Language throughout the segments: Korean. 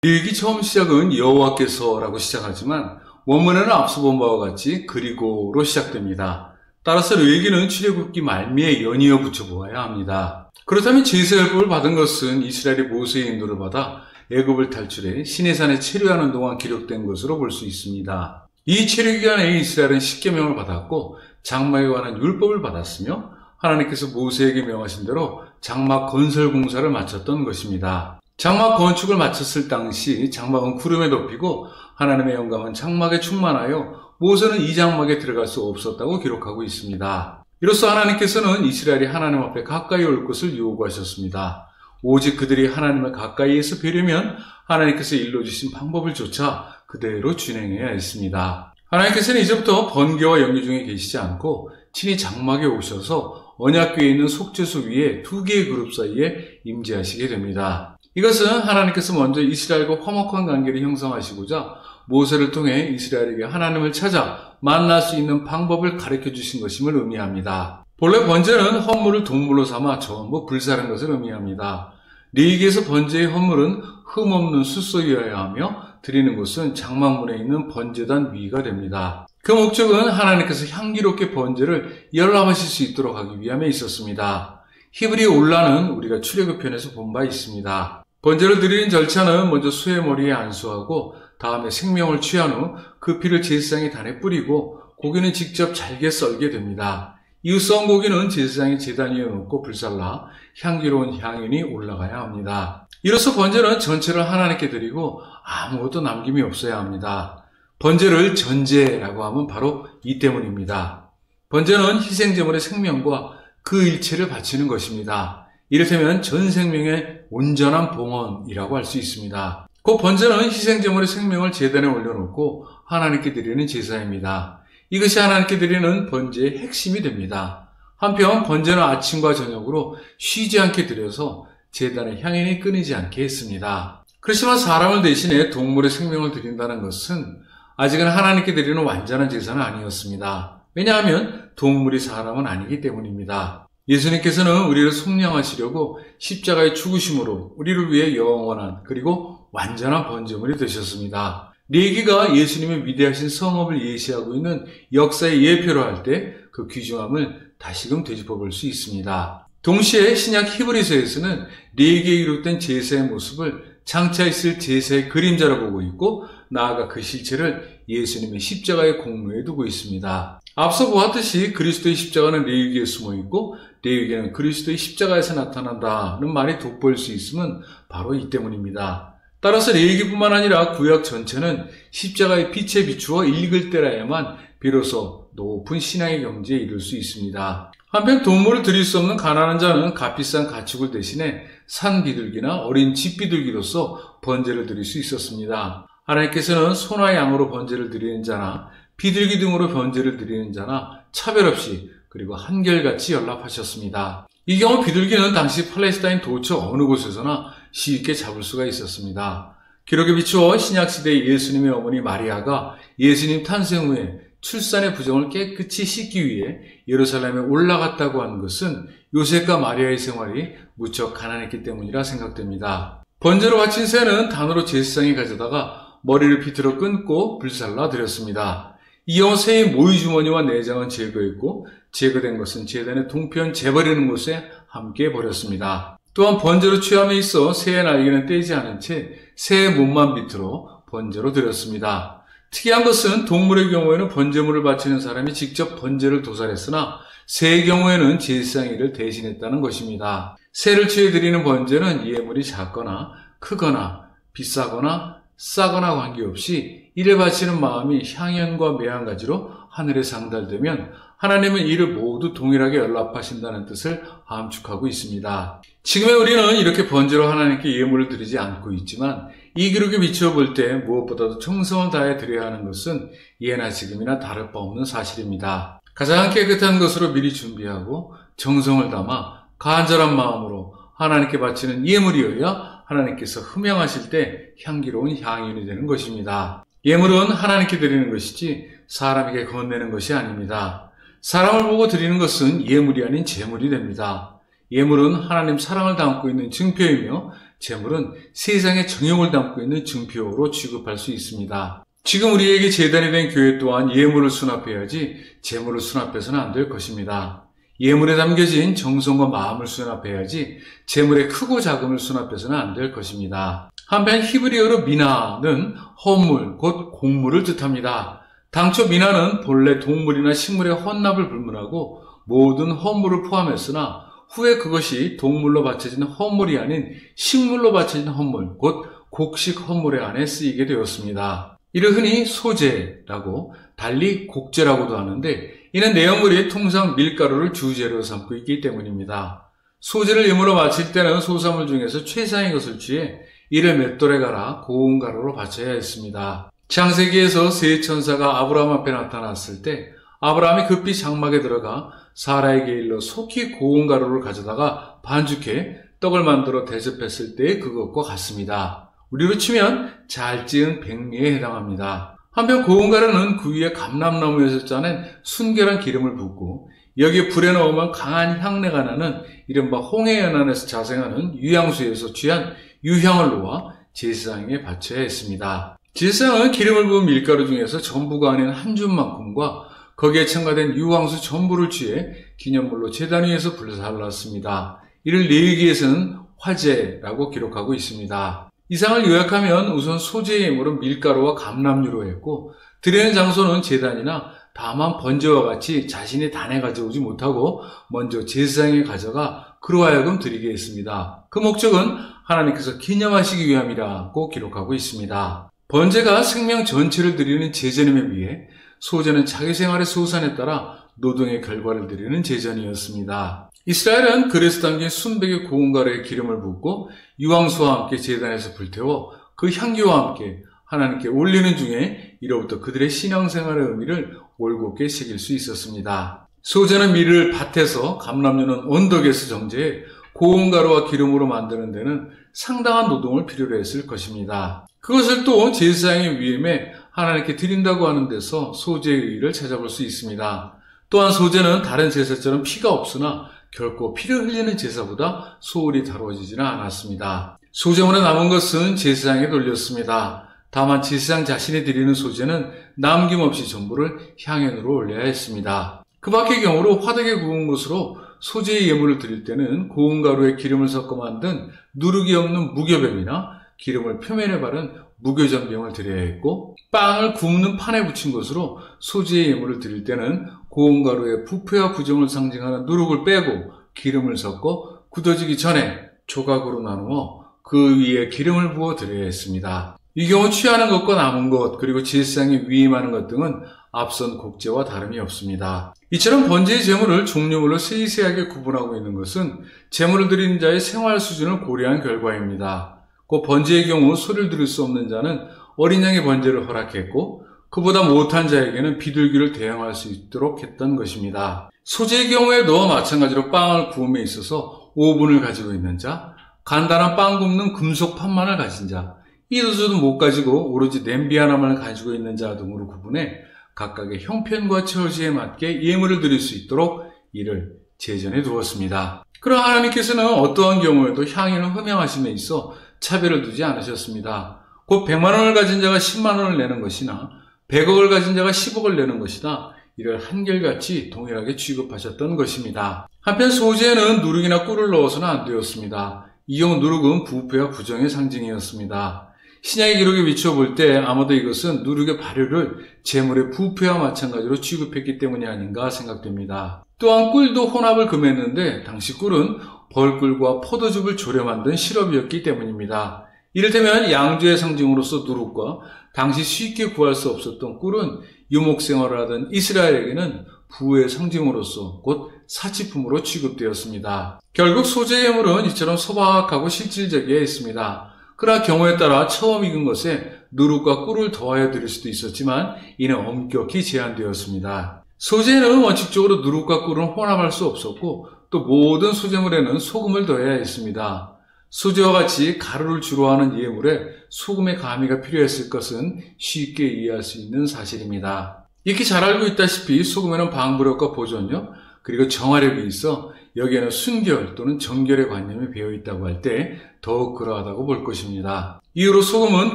레위기 처음 시작은 여호와께서라고 시작하지만 원문에는 앞서 본 바와 같이 그리고로 시작됩니다. 따라서 레위기는 출애굽기 말미에 연이어 붙여보아야 합니다. 그렇다면 제사율법을 받은 것은 이스라엘이 모세의 인도를 받아 애굽을 탈출해 시내산에 체류하는 동안 기록된 것으로 볼 수 있습니다. 이 체류 기간에 이스라엘은 십계명을 받았고 장막에 관한 율법을 받았으며 하나님께서 모세에게 명하신 대로 장막 건설 공사를 마쳤던 것입니다. 장막 건축을 마쳤을 당시 장막은 구름에 덮이고 하나님의 영광은 장막에 충만하여 모세는 이 장막에 들어갈 수 없었다고 기록하고 있습니다. 이로써 하나님께서는 이스라엘이 하나님 앞에 가까이 올 것을 요구하셨습니다. 오직 그들이 하나님을 가까이에서 뵈려면 하나님께서 일러주신 방법을 조차 그대로 준행해야 했습니다. 하나님께서는 이제부터 번개와 연기 중에 계시지 않고 친히 장막에 오셔서 언약궤에 있는 속죄소 위에 두 개의 그룹 사이에 임재하시게 됩니다. 이것은 하나님께서 먼저 이스라엘과 화목한 관계를 형성하시고자 모세를 통해 이스라엘에게 하나님을 찾아 만날 수 있는 방법을 가르쳐 주신 것임을 의미합니다. 본래 번제는 헌물을 동물로 삼아 전부 불사른 것을 의미합니다. 레위기에서 번제의 헌물은 흠없는 숫소이어야 하며 드리는 곳은 장막문에 있는 번제단 위가 됩니다. 그 목적은 하나님께서 향기롭게 번제를 열람하실 수 있도록 하기 위함에 있었습니다. 히브리 올라는 우리가 출애굽편에서 본 바 있습니다. 번제를 드리는 절차는 먼저 수의 머리에 안수하고 다음에 생명을 취한 후 그 피를 제사장의 단에 뿌리고 고기는 직접 잘게 썰게 됩니다. 이후 썬 고기는 제사장의 제단 위에 놓고 불살라 향기로운 향연이 올라가야 합니다. 이로써 번제는 전체를 하나님께 드리고 아무것도 남김이 없어야 합니다. 번제를 전제라고 하면 바로 이 때문입니다. 번제는 희생제물의 생명과 그 일체를 바치는 것입니다. 이를테면 전 생명의 온전한 봉헌이라고 할 수 있습니다. 그 번제는 희생제물의 생명을 제단에 올려놓고 하나님께 드리는 제사입니다. 이것이 하나님께 드리는 번제의 핵심이 됩니다. 한편 번제는 아침과 저녁으로 쉬지 않게 드려서 제단의 향연이 끊이지 않게 했습니다. 그렇지만 사람을 대신해 동물의 생명을 드린다는 것은 아직은 하나님께 드리는 완전한 제사는 아니었습니다. 왜냐하면 동물이 사람은 아니기 때문입니다. 예수님께서는 우리를 속량하시려고 십자가의 죽으심으로 우리를 위해 영원한 그리고 완전한 번제물이 되셨습니다. 레위기가 예수님의 위대하신 성업을 예시하고 있는 역사의 예표로 할 때 그 귀중함을 다시금 되짚어 볼 수 있습니다. 동시에 신약 히브리서에서는 레위기에 기록된 제사의 모습을 장차 있을 제사의 그림자로 보고 있고 나아가 그 실체를 예수님의 십자가의 공로에 두고 있습니다. 앞서 보았듯이 그리스도의 십자가는 레위기에 숨어 있고 레위기는 그리스도의 십자가에서 나타난다는 말이 돋보일 수 있음은 바로 이 때문입니다. 따라서 레위기뿐만 아니라 구약 전체는 십자가의 빛에 비추어 읽을 때라야만 비로소 높은 신앙의 경지에 이를 수 있습니다. 한편 동물을 드릴 수 없는 가난한 자는 값비싼 가축을 대신해 산 비둘기나 어린 집 비둘기로서 번제를 드릴 수 있었습니다. 하나님께서는 소나 양으로 번제를 드리는 자나 비둘기 등으로 번제를 드리는 자나 차별 없이 그리고 한결같이 연락하셨습니다. 이 경우 비둘기는 당시 팔레스타인 도처 어느 곳에서나 쉽게 잡을 수가 있었습니다. 기록에 비추어 신약시대의 예수님의 어머니 마리아가 예수님 탄생 후에 출산의 부정을 깨끗이 씻기 위해 예루살렘에 올라갔다고 하는 것은 요셉과 마리아의 생활이 무척 가난했기 때문이라 생각됩니다. 번제로 바친 새는 단으로 제사장이 가져다가 머리를 비틀어 끊고 불살라 드렸습니다. 이 경우 새의 모이 주머니와 내장은 제거했고 제거된 것은 제단의 동편 재버리는 곳에 함께 버렸습니다. 또한 번제로 취함에 있어 새의 날개는 떼지 않은 채 새의 몸만 비틀어 번제로 드렸습니다. 특이한 것은 동물의 경우에는 번제물을 바치는 사람이 직접 번제를 도살했으나 새의 경우에는 제사장이 이를 대신했다는 것입니다. 새를 취해 드리는 번제는 예물이 작거나 크거나 비싸거나 싸거나 관계없이 이를 바치는 마음이 향연과 매한가지로 하늘에 상달되면 하나님은 이를 모두 동일하게 연락하신다는 뜻을 함축하고 있습니다. 지금의 우리는 이렇게 번제로 하나님께 예물을 드리지 않고 있지만 이 기록에 비추어 볼 때 무엇보다도 정성을 다해 드려야 하는 것은 예나 지금이나 다를 바 없는 사실입니다. 가장 깨끗한 것으로 미리 준비하고 정성을 담아 간절한 마음으로 하나님께 바치는 예물이어야 하나님께서 흠양하실 때 향기로운 향연이 되는 것입니다. 예물은 하나님께 드리는 것이지 사람에게 건네는 것이 아닙니다. 사람을 보고 드리는 것은 예물이 아닌 제물이 됩니다. 예물은 하나님 사랑을 담고 있는 증표이며 재물은 세상의 정욕을 담고 있는 증표로 취급할 수 있습니다. 지금 우리에게 제단이 된 교회 또한 예물을 수납해야지 재물을 수납해서는 안 될 것입니다. 예물에 담겨진 정성과 마음을 수납해야지 재물의 크고 작음을 수납해서는 안 될 것입니다. 한편 히브리어로 미나는 헌물, 곧 공물을 뜻합니다. 당초 미나는 본래 동물이나 식물의 헌납을 불문하고 모든 헌물을 포함했으나 후에 그것이 동물로 바쳐진 헌물이 아닌 식물로 바쳐진 헌물, 곧 곡식 헌물에 안에 쓰이게 되었습니다. 이를 흔히 소재라고 달리 곡재라고도 하는데 이는 내용물이 통상 밀가루를 주재료로 삼고 있기 때문입니다. 소재를 예물로 바칠 때는 소사물 중에서 최상의 것을 취해 이를 맷돌에 갈아 고운 가루로 바쳐야 했습니다. 창세기에서 세 천사가 아브라함 앞에 나타났을 때 아브라함이 급히 장막에 들어가 사라에게 일러 속히 고운 가루를 가져다가 반죽해 떡을 만들어 대접했을 때의 그것과 같습니다. 우리로 치면 잘 찌은 백미에 해당합니다. 한편 고운 가루는 그 위에 감람나무에서 짜낸 순결한 기름을 붓고 여기에 불에 넣으면 강한 향내가 나는 이른바 홍해연안에서 자생하는 유향수에서 취한 유향을 놓아 제사장에게 바쳐야 했습니다. 제사장은 기름을 부은 밀가루 중에서 전부가 아닌 한 줌만큼과 거기에 첨가된 유황수 전부를 취해 기념물로 제단 위에서 불살랐습니다. 이를 레위기에서는 화제라고 기록하고 있습니다. 이상을 요약하면 우선 소재의 예물은 밀가루와 감람유로 했고 드리는 장소는 제단이나 다만 번제와 같이 자신이 단에 가져오지 못하고 먼저 제사장에 가져가 그로 하여금 드리게 했습니다. 그 목적은 하나님께서 기념하시기 위함이라고 기록하고 있습니다. 번제가 생명 전체를 드리는 제전임에 비해 소제는 자기 생활의 소산에 따라 노동의 결과를 드리는 제전이었습니다. 이스라엘은 그릇에 담긴 순백의 고운 가루에 기름을 붓고 유황수와 함께 제단에서 불태워 그 향기와 함께 하나님께 올리는 중에 이로부터 그들의 신앙생활의 의미를 올곧게 새길 수 있었습니다. 소제는 밀을 밭에서 감람유는 언덕에서 정제해 고운 가루와 기름으로 만드는 데는 상당한 노동을 필요로 했을 것입니다. 그것을 또 제사장의 위임에 하나님께 드린다고 하는 데서 소제의 의의를 찾아볼 수 있습니다. 또한 소제는 다른 제사처럼 피가 없으나 결코 피를 흘리는 제사보다 소홀히 다루어지지는 않았습니다. 소제물에 남은 것은 제사장에 돌렸습니다. 다만 제사장 자신이 드리는 소제는 남김없이 전부를 향연으로 올려야 했습니다. 그 밖의 경우로 화덕에 구운 것으로 소제의 예물을 드릴 때는 고운 가루에 기름을 섞어 만든 누룩이 없는 무교병이나 기름을 표면에 바른 무교전병을 드려야 했고 빵을 굽는 판에 붙인 것으로 소제의 예물을 드릴 때는 고운 가루에 부패와 부정을 상징하는 누룩을 빼고 기름을 섞어 굳어지기 전에 조각으로 나누어 그 위에 기름을 부어 드려야 했습니다. 이 경우 취하는 것과 남은 것 그리고 제사장이 위임하는 것 등은 앞선 곡제와 다름이 없습니다. 이처럼 번제의 제물을 종류별로 세세하게 구분하고 있는 것은 제물을 드리는 자의 생활 수준을 고려한 결과입니다. 그 번제의 경우 소리를 들을 수 없는 자는 어린 양의 번제를 허락했고 그보다 못한 자에게는 비둘기를 대항할 수 있도록 했던 것입니다. 소제의 경우에도 마찬가지로 빵을 구움에 있어서 오븐을 가지고 있는 자, 간단한 빵 굽는 금속 판만을 가진 자, 이 도수도 못 가지고 오로지 냄비 하나만 가지고 있는 자 등으로 구분해 각각의 형편과 처지에 맞게 예물을 드릴 수 있도록 이를 제전해 두었습니다. 그러나 하나님께서는 어떠한 경우에도 향인을 흠양하심에 있어 차별을 두지 않으셨습니다. 곧 100만 원을 가진 자가 10만 원을 내는 것이나 100억을 가진 자가 10억을 내는 것이다. 이를 한결같이 동일하게 취급하셨던 것입니다. 한편 소제에는 누룩이나 꿀을 넣어서는 안 되었습니다. 이 경우 누룩은 부패와 부정의 상징이었습니다. 신약의 기록에 비춰볼 때 아마도 이것은 누룩의 발효를 제물의 부패와 마찬가지로 취급했기 때문이 아닌가 생각됩니다. 또한 꿀도 혼합을 금했는데 당시 꿀은 벌꿀과 포도즙을 졸여 만든 시럽이었기 때문입니다. 이를테면 양주의 상징으로서 누룩과 당시 쉽게 구할 수 없었던 꿀은 유목생활을 하던 이스라엘에게는 부의 상징으로서 곧 사치품으로 취급되었습니다. 결국 소재 예물은 이처럼 소박하고 실질적이어야 했습니다. 그러나 경우에 따라 처음 익은 것에 누룩과 꿀을 더하여 드릴 수도 있었지만 이는 엄격히 제한되었습니다. 소재는 원칙적으로 누룩과 꿀은 혼합할 수 없었고 또 모든 소재물에는 소금을 더해야 했습니다. 소재와 같이 가루를 주로 하는 예물에 소금의 가미가 필요했을 것은 쉽게 이해할 수 있는 사실입니다. 이렇게 잘 알고 있다시피 소금에는 방부력과 보존력 그리고 정화력이 있어 여기에는 순결 또는 정결의 관념이 배어 있다고 할 때 더욱 그러하다고 볼 것입니다. 이후로 소금은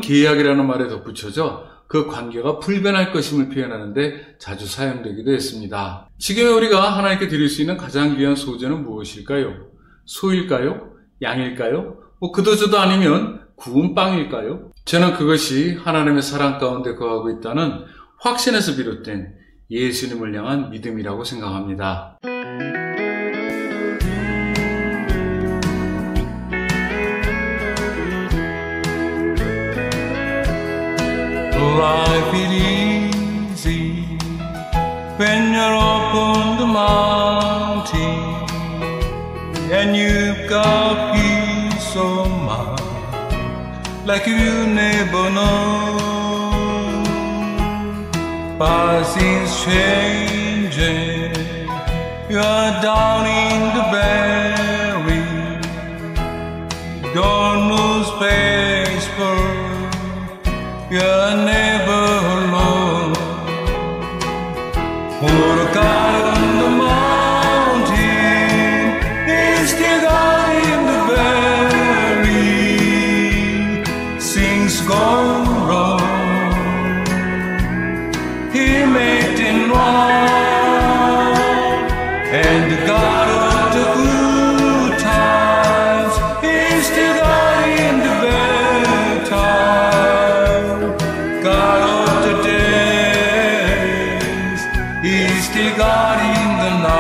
계약이라는 말에 덧붙여져 그 관계가 불변할 것임을 표현하는데 자주 사용되기도 했습니다. 지금의 우리가 하나님께 드릴 수 있는 가장 귀한 소재는 무엇일까요? 소일까요? 양일까요? 그도저도 아니면 구운 빵일까요? 저는 그것이 하나님의 사랑 가운데 거하고 있다는 확신에서 비롯된 예수님을 향한 믿음이라고 생각합니다. Life is easy when you're up on the mountain and you've got peace of mind like you never know. Passing's changing, you're down in the valley, don't lose space for you're never alone. For a God on the mountain is the God in the valley. Things gone wrong, He made it right. And the God of the good times is the God in the bad times. God of the days is still God in the night.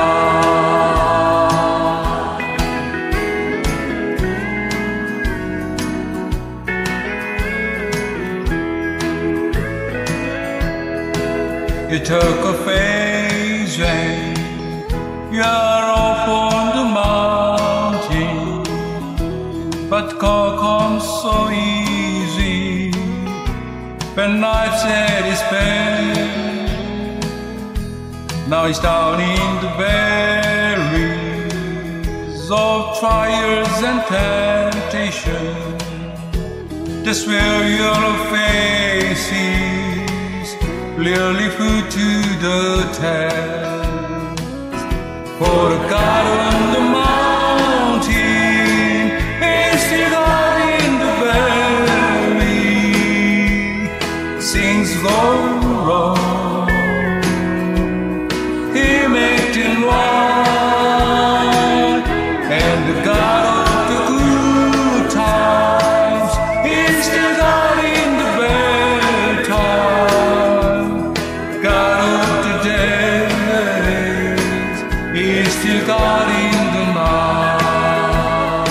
You took a phase when you're off on the mountain, but call comes so easy when life's at its best. Now he's down in the valleys of trials and temptation. That's where your face is clearly put to the test. For the God on the mountain is the God in the valley. Things go wrong, He made it right. And the God of the good times is the God in the bad time. God of the days is still God in the night.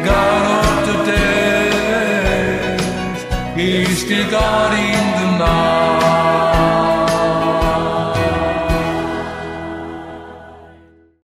God of the days is still God in the night.